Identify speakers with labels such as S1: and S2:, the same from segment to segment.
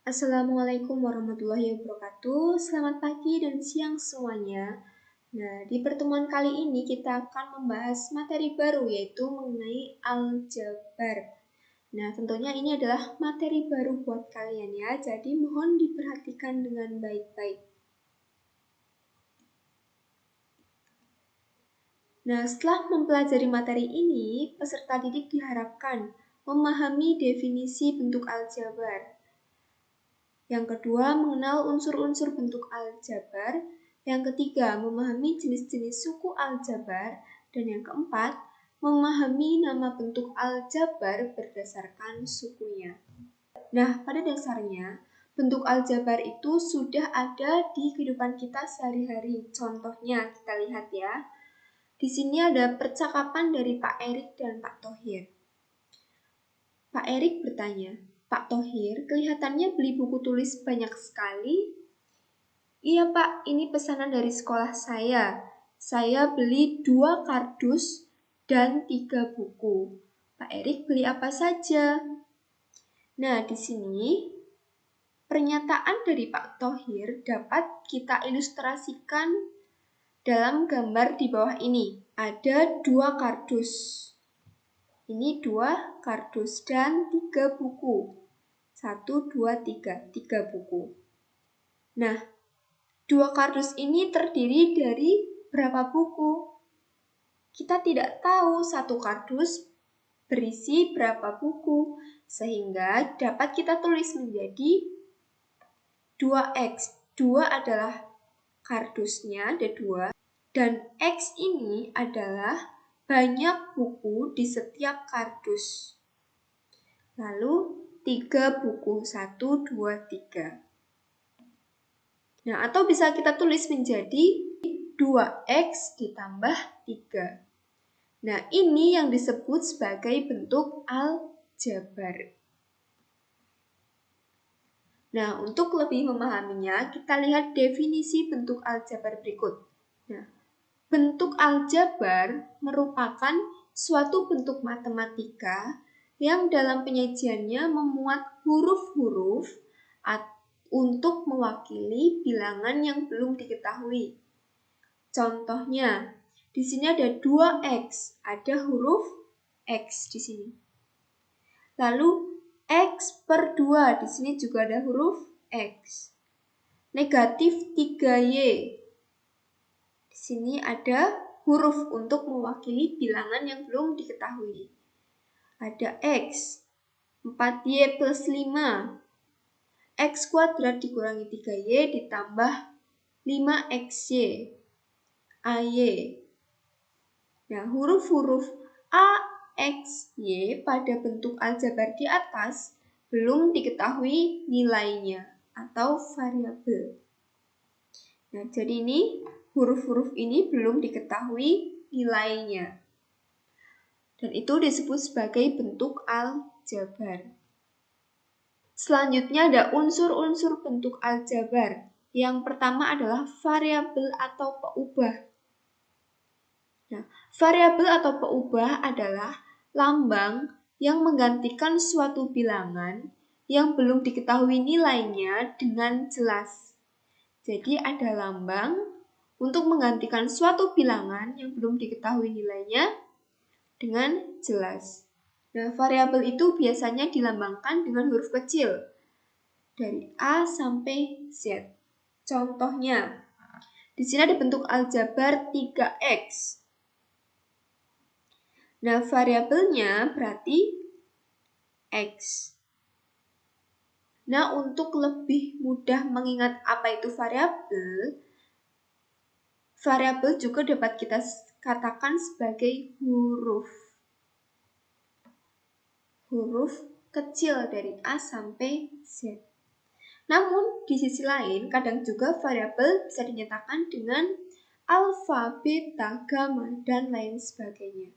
S1: Assalamualaikum warahmatullahi wabarakatuh. Selamat pagi dan siang semuanya. Nah, di pertemuan kali ini kita akan membahas materi baru yaitu mengenai aljabar. Nah, tentunya ini adalah materi baru buat kalian ya, jadi mohon diperhatikan dengan baik-baik. Nah, setelah mempelajari materi ini, peserta didik diharapkan memahami definisi bentuk aljabar. Yang kedua, mengenal unsur-unsur bentuk aljabar. Yang ketiga, memahami jenis-jenis suku aljabar. Dan yang keempat, memahami nama bentuk aljabar berdasarkan sukunya. Nah, pada dasarnya, bentuk aljabar itu sudah ada di kehidupan kita sehari-hari. Contohnya, kita lihat ya. Di sini ada percakapan dari Pak Erik dan Pak Thohir. Pak Erik bertanya, "Pak Thohir, kelihatannya beli buku tulis banyak sekali." "Iya Pak, ini pesanan dari sekolah saya. Saya beli 2 kardus dan 3 buku. Pak Erik beli apa saja?" Nah, di sini pernyataan dari Pak Thohir dapat kita ilustrasikan dalam gambar di bawah ini. Ada 2 kardus. Ini 2 kardus dan 3 buku. 1, 2, 3 buku. Nah, 2 kardus ini terdiri dari berapa buku? Kita tidak tahu satu kardus berisi berapa buku, sehingga dapat kita tulis menjadi 2X. 2 adalah kardusnya, ada 2, dan X ini adalah banyak buku di setiap kardus. Lalu 3 buku, 1, 2, 3. Nah, atau bisa kita tulis menjadi 2X ditambah 3. Nah, ini yang disebut sebagai bentuk aljabar. Nah, untuk lebih memahaminya, kita lihat definisi bentuk aljabar berikut. Nah, bentuk aljabar merupakan suatu bentuk matematika yang dalam penyajiannya memuat huruf-huruf untuk mewakili bilangan yang belum diketahui. Contohnya, di sini ada 2X, ada huruf X di sini. Lalu X per 2, di sini juga ada huruf X. Negatif 3Y. Di sini ada huruf untuk mewakili bilangan yang belum diketahui. Ada X, 4Y plus 5. X kuadrat dikurangi 3Y ditambah 5XY. AY. Nah, huruf-huruf A, X, Y pada bentuk aljabar di atas belum diketahui nilainya atau variabel. Nah, jadi ini huruf-huruf ini belum diketahui nilainya. Dan itu disebut sebagai bentuk aljabar. Selanjutnya ada unsur-unsur bentuk aljabar. Yang pertama adalah variabel atau peubah. Nah, variabel atau peubah adalah lambang yang menggantikan suatu bilangan yang belum diketahui nilainya dengan jelas. Jadi ada lambang untuk menggantikan suatu bilangan yang belum diketahui nilainya dengan jelas. Nah, variabel itu biasanya dilambangkan dengan huruf kecil dari A sampai Z. Contohnya, di sini ada bentuk aljabar 3X. Nah, variabelnya berarti X. Nah, untuk lebih mudah mengingat apa itu variabel, variabel juga dapat kita katakan sebagai huruf. Huruf kecil dari A sampai Z. Namun, di sisi lain, kadang juga variabel bisa dinyatakan dengan alfa, beta, gamma, dan lain sebagainya.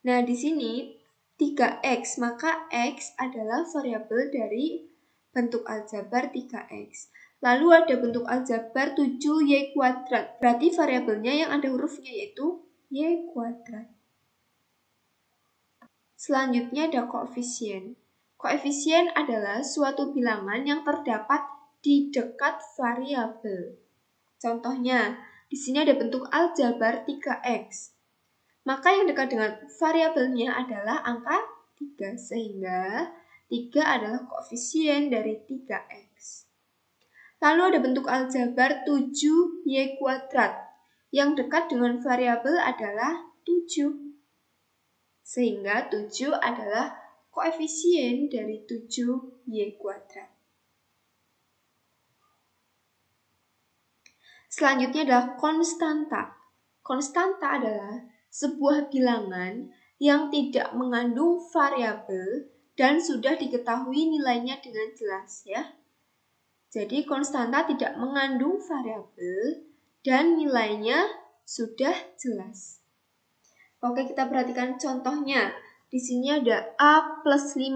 S1: Nah, di sini 3X, maka X adalah variabel dari bentuk aljabar 3X. Lalu ada bentuk aljabar 7Y kuadrat. Berarti variabelnya yang ada hurufnya yaitu Y kuadrat. Selanjutnya ada koefisien. Koefisien adalah suatu bilangan yang terdapat di dekat variabel. Contohnya, di sini ada bentuk aljabar 3x. Maka yang dekat dengan variabelnya adalah angka 3, sehingga 3 adalah koefisien dari 3x. Lalu ada bentuk aljabar 7y kuadrat. Yang dekat dengan variabel adalah 7. Sehingga 7 adalah koefisien dari 7y kuadrat. Selanjutnya adalah konstanta. Konstanta adalah sebuah bilangan yang tidak mengandung variabel dan sudah diketahui nilainya dengan jelas ya. Jadi konstanta tidak mengandung variabel dan nilainya sudah jelas. Oke, kita perhatikan contohnya. Di sini ada A plus 5.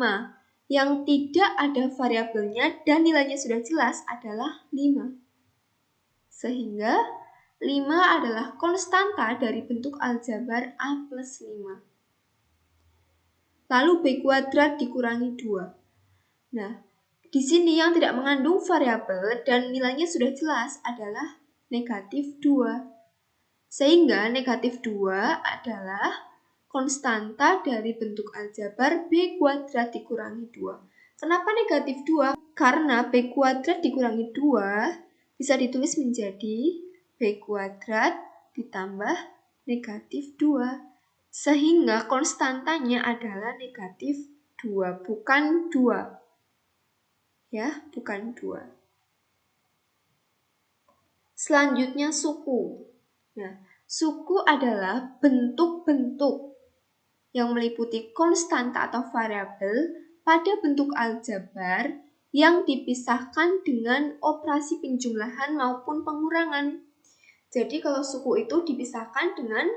S1: Yang tidak ada variabelnya dan nilainya sudah jelas adalah 5. Sehingga 5 adalah konstanta dari bentuk aljabar A plus 5. Lalu B kuadrat dikurangi 2. Nah, di sini yang tidak mengandung variabel dan nilainya sudah jelas adalah negatif 2. Sehingga negatif 2 adalah konstanta dari bentuk aljabar B kuadrat dikurangi 2. Kenapa negatif 2? Karena B kuadrat dikurangi 2 bisa ditulis menjadi B kuadrat ditambah negatif 2. Sehingga konstantanya adalah negatif 2, bukan 2. Ya, bukan 2. Selanjutnya suku. Nah, suku adalah bentuk-bentuk yang meliputi konstanta atau variabel pada bentuk aljabar yang dipisahkan dengan operasi penjumlahan maupun pengurangan. Jadi kalau suku itu dipisahkan dengan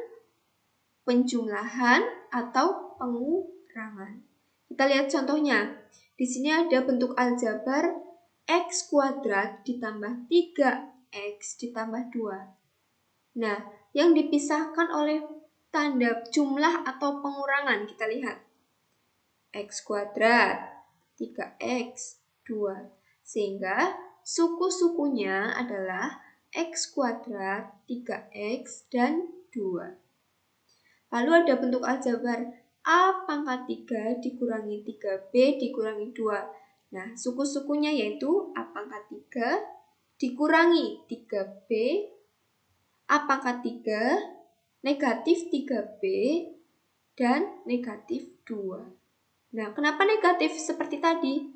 S1: penjumlahan atau pengurangan. Kita lihat contohnya. Di sini ada bentuk aljabar x kuadrat ditambah 3x ditambah 2. Nah, yang dipisahkan oleh tanda jumlah atau pengurangan, kita lihat. X kuadrat, 3x, 2. Sehingga suku-sukunya adalah x kuadrat, 3x, dan 2. Lalu ada bentuk aljabar A pangkat 3 dikurangi 3B dikurangi 2. Nah, suku-sukunya yaitu A pangkat 3 dikurangi 3B, A pangkat 3, negatif 3B, dan negatif 2. Nah, kenapa negatif seperti tadi?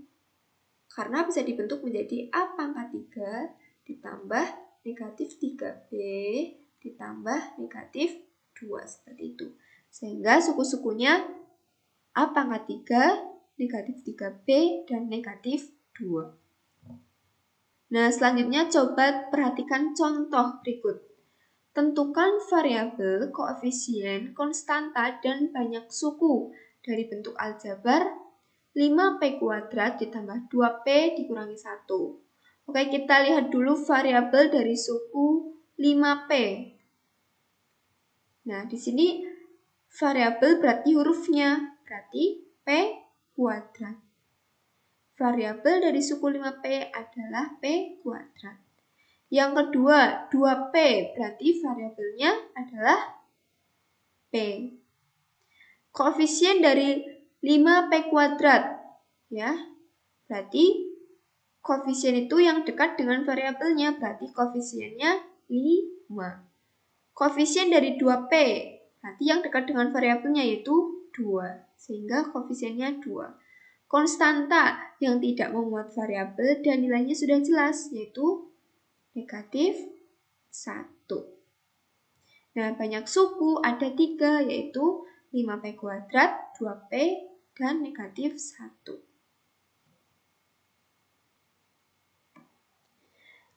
S1: Karena bisa dibentuk menjadi A pangkat 3 ditambah negatif 3B ditambah negatif 2, seperti itu. Sehingga suku-sukunya A pangkat 3, negatif 3B, dan negatif 2. Nah, selanjutnya coba perhatikan contoh berikut. Tentukan variabel, koefisien, konstanta, dan banyak suku dari bentuk aljabar 5P kuadrat ditambah 2P dikurangi 1. Oke, kita lihat dulu variabel dari suku 5P. Nah, di sini variabel berarti hurufnya, berarti P kuadrat. Variabel dari suku 5P adalah P kuadrat. Yang kedua, 2P, berarti variabelnya adalah P. Koefisien dari 5P kuadrat, ya, berarti koefisien itu yang dekat dengan variabelnya, berarti koefisiennya 5. Koefisien dari 2P, berarti yang dekat dengan variabelnya yaitu 2, sehingga koefisiennya 2. Konstanta yang tidak memuat variabel dan nilainya sudah jelas, yaitu negatif 1. Nah, banyak suku ada 3, yaitu 5P kuadrat, 2P, dan negatif 1.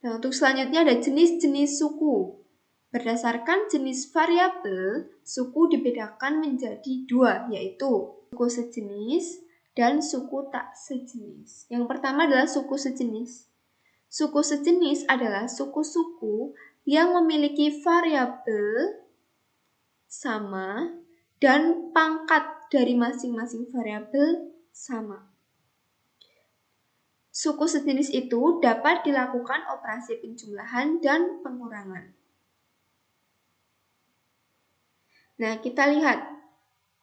S1: Nah, untuk selanjutnya ada jenis-jenis suku. Berdasarkan jenis variabel, suku dibedakan menjadi 2, yaitu suku sejenis dan suku tak sejenis. Yang pertama adalah suku sejenis. Suku sejenis adalah suku-suku yang memiliki variabel sama dan pangkat dari masing-masing variabel sama. suku sejenis itu dapat dilakukan operasi penjumlahan dan pengurangan. Nah, kita lihat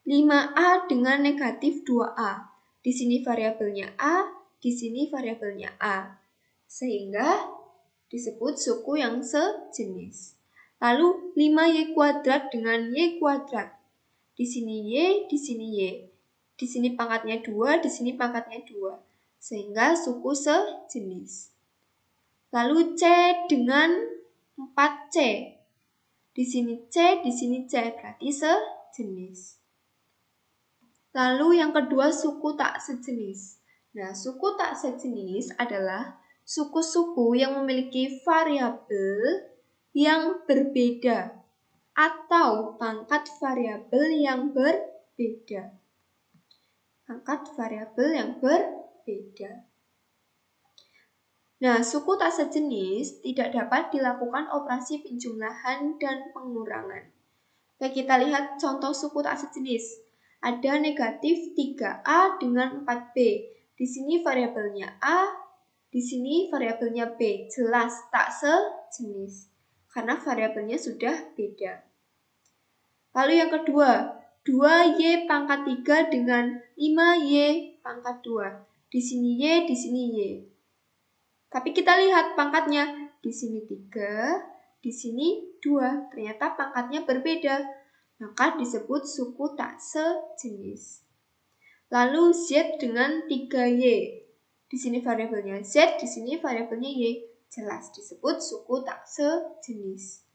S1: 5A dengan negatif 2A. Di sini variabelnya A, di sini variabelnya A. Sehingga disebut suku yang sejenis. Lalu 5Y kuadrat dengan Y kuadrat. Di sini Y, di sini Y. Di sini pangkatnya 2, di sini pangkatnya 2. Sehingga suku sejenis. Lalu C dengan 4C. Di sini C, di sini C, berarti sejenis. Lalu yang kedua, suku tak sejenis. Nah, suku tak sejenis adalah suku-suku yang memiliki variabel yang berbeda atau pangkat variabel yang berbeda. Pangkat variabel yang berbeda. Nah, suku tak sejenis tidak dapat dilakukan operasi penjumlahan dan pengurangan. Baik, kita lihat contoh suku tak sejenis. Ada negatif 3A dengan 4B. Di sini variabelnya A, di sini variabelnya B. Jelas tak sejenis, karena variabelnya sudah beda. Lalu yang kedua, 2Y pangkat 3 dengan 5Y pangkat 2. Di sini Y, di sini Y. Tapi kita lihat pangkatnya, di sini 3, di sini 2. Ternyata pangkatnya berbeda, maka disebut suku tak sejenis. Lalu Z dengan 3Y. Di sini variabelnya Z, di sini variabelnya Y. Jelas disebut suku tak sejenis.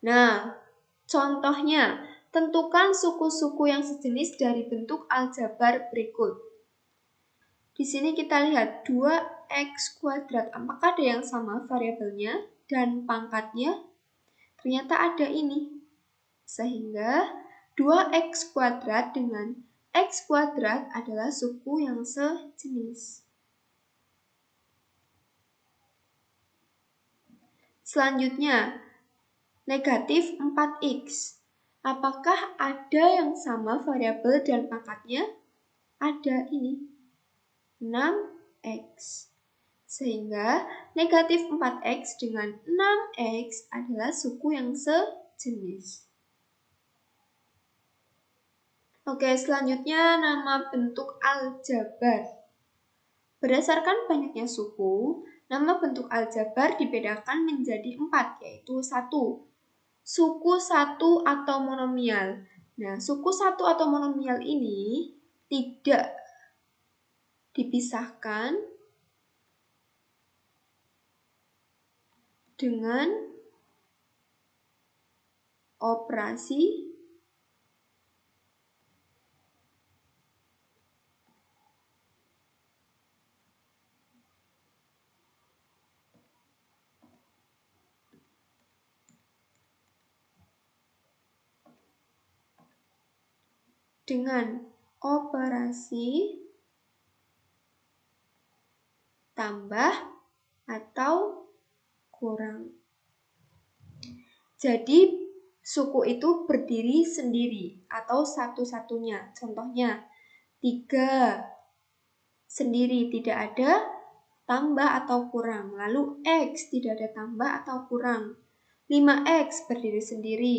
S1: Nah, contohnya, tentukan suku-suku yang sejenis dari bentuk aljabar berikut. Di sini kita lihat 2x kuadrat. Apakah ada yang sama variabelnya dan pangkatnya? Ternyata ada ini. Sehingga 2x kuadrat dengan x kuadrat adalah suku yang sejenis. Selanjutnya, negatif 4x. Apakah ada yang sama variabel dan pangkatnya? Ada ini. 6x. Sehingga negatif 4x dengan 6x adalah suku yang sejenis. Oke, selanjutnya nama bentuk aljabar. Berdasarkan banyaknya suku, nama bentuk aljabar dibedakan menjadi 4, yaitu 1. Suku 1 atau monomial. Nah, suku 1 atau monomial ini tidak dipisahkan dengan operasi tambah atau kurang. Jadi, suku itu berdiri sendiri atau satu-satunya. Contohnya, 3 sendiri, tidak ada tambah atau kurang. Lalu X tidak ada tambah atau kurang. 5X berdiri sendiri.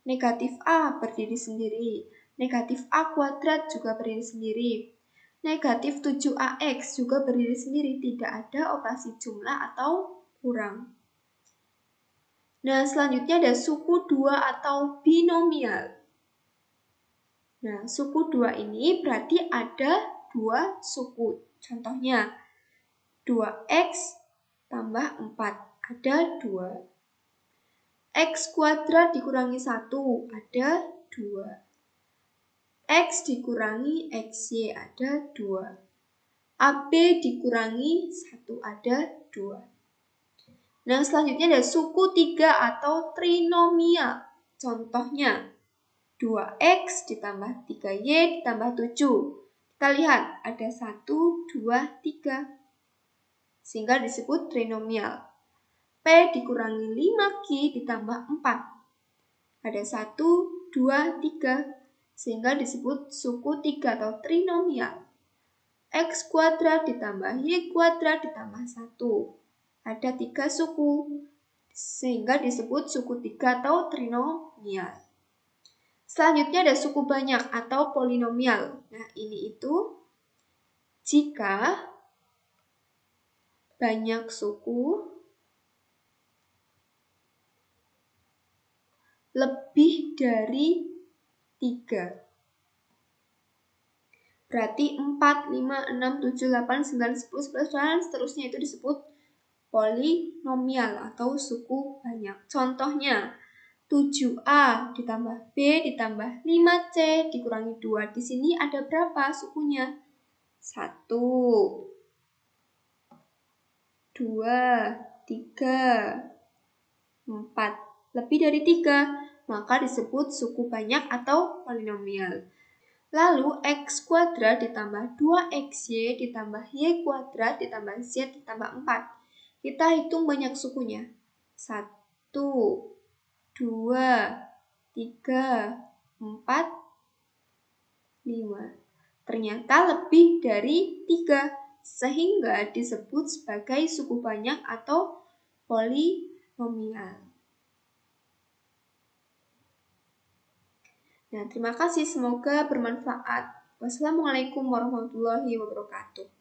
S1: Negatif A berdiri sendiri. Negatif A kuadrat juga berdiri sendiri. Negatif 7AX juga berdiri sendiri, tidak ada operasi jumlah atau kurang. Nah, selanjutnya ada suku 2 atau binomial. Nah, suku 2 ini berarti ada 2 suku. Contohnya, 2x tambah 4, ada 2. X kuadrat dikurangi 1, ada 2. X dikurangi XY ada 2. AB dikurangi 1 ada 2. Nah, selanjutnya ada suku 3 atau trinomial. Contohnya, 2x ditambah 3y ditambah 7. Kita lihat, ada 1, 2, 3. Sehingga disebut trinomial. P dikurangi 5q ditambah 4. Ada 1, 2, 3. Sehingga disebut suku 3 atau trinomial. X kuadrat ditambah Y kuadrat ditambah 1. Ada 3 suku, sehingga disebut suku 3 atau trinomial. Selanjutnya ada suku banyak atau polinomial. Nah, ini itu jika banyak suku lebih dari 3. Berarti 4, 5, 6, 7, 8, 9, 10, 11, dan seterusnya itu disebut polinomial atau suku banyak. Contohnya, 7A ditambah B ditambah 5C dikurangi 2. Di sini ada berapa sukunya? 1, 2, 3, 4. Lebih dari 3, maka disebut suku banyak atau polinomial. Lalu X kuadrat ditambah 2XY ditambah Y kuadrat ditambah Z ditambah 4. Kita hitung banyak sukunya. 1, 2, 3, 4, 5. Ternyata lebih dari 3, sehingga disebut sebagai suku banyak atau polinomial. Nah, terima kasih. Semoga bermanfaat. Wassalamualaikum warahmatullahi wabarakatuh.